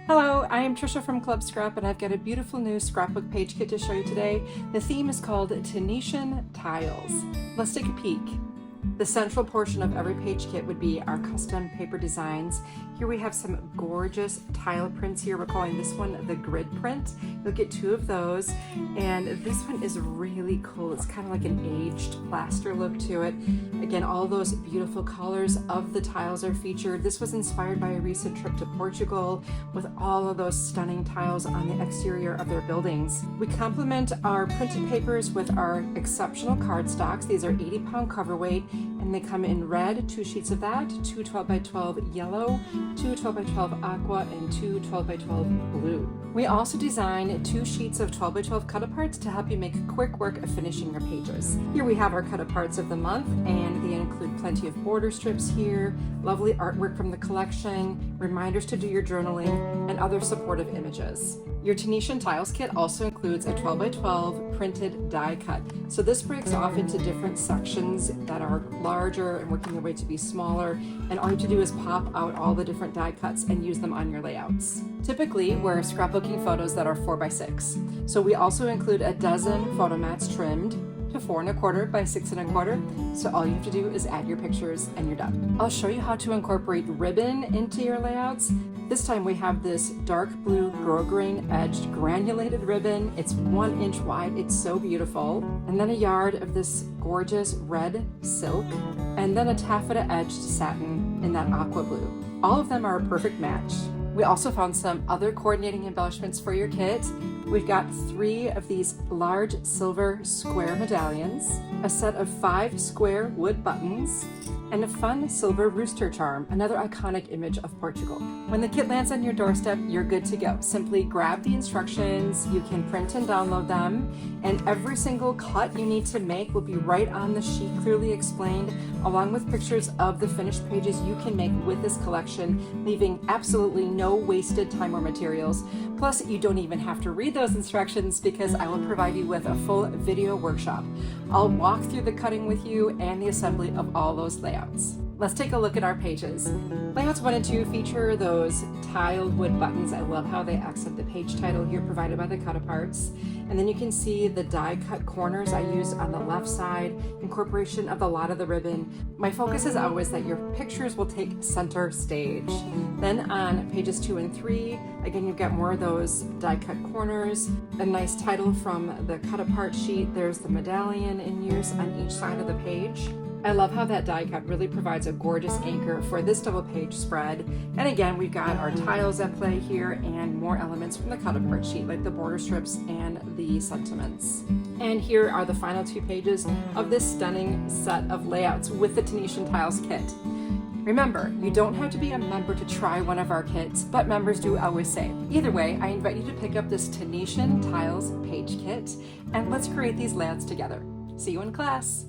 Hello, I am Tricia from Club Scrap, and I've got a beautiful new scrapbook page kit to show you today. The theme is called Tunisian Tiles. Let's take a peek. The central portion of every page kit would be our custom paper designs. Here we have some gorgeous tile prints here. We're calling this one the grid print. You'll get 2 of those, and this one is really cool. It's kind of like an aged plaster look to it. Again, all those beautiful colors of the tiles are featured. This was inspired by a recent trip to Portugal with all of those stunning tiles on the exterior of their buildings. We complement our printed papers with our exceptional cardstocks. These are 80-pound cover weight, and they come in red, 2 sheets of that, 2 12x12 yellow, 2 12x12 aqua, and 2 12x12 blue. We also design 2 sheets of 12x12 cut-aparts to help you make quick work of finishing your pages. Here we have our cut-aparts of the month, and they include plenty of border strips here, lovely artwork from the collection, reminders to do your journaling, and other supportive images. Your Tunisian Tiles kit also includes a 12x12 printed die cut. So this breaks off into different sections that are larger and working their way to be smaller, and all you have to do is pop out all the different die cuts and use them on your layouts. Typically, we're scrapbooking photos that are 4x6. So we also include a dozen photo mats trimmed to 4 1/4 by 6 1/4. So all you have to do is add your pictures and you're done. I'll show you how to incorporate ribbon into your layouts. This time we have this dark blue grosgrain edged granulated ribbon. It's 1 inch wide. It's so beautiful. And then a yard of this gorgeous red silk, and then a taffeta edged satin in that aqua blue. All of them are a perfect match. We also found some other coordinating embellishments for your kit. We've got 3 of these large silver square medallions, a set of 5 square wood buttons, and a fun silver rooster charm, another iconic image of Portugal. When the kit lands on your doorstep, you're good to go. Simply grab the instructions, you can print and download them, and every single cut you need to make will be right on the sheet, clearly explained, along with pictures of the finished pages you can make with this collection, leaving absolutely no wasted time or materials. Plus, you don't even have to read those instructions because I will provide you with a full video workshop. I'll walk through the cutting with you and the assembly of all those layouts. Let's take a look at our pages. Layouts 1 and 2 feature those tiled wood buttons. I love how they accent the page title here provided by the cut-aparts. And then you can see the die cut corners I used on the left side, incorporation of a lot of the ribbon. My focus is always that your pictures will take center stage. Then on pages 2 and 3, again, you've got more of those die cut corners, a nice title from the cut-apart sheet. There's the medallion in use on each side of the page. I love how that die cut really provides a gorgeous anchor for this double page spread. And again, we've got our tiles at play here and more elements from the cut-apart sheet like the border strips and the sentiments. And here are the final 2 pages of this stunning set of layouts with the Tunisian Tiles kit. Remember, you don't have to be a member to try one of our kits, but members do always save. Either way, I invite you to pick up this Tunisian Tiles Page Kit, and let's create these layouts together. See you in class.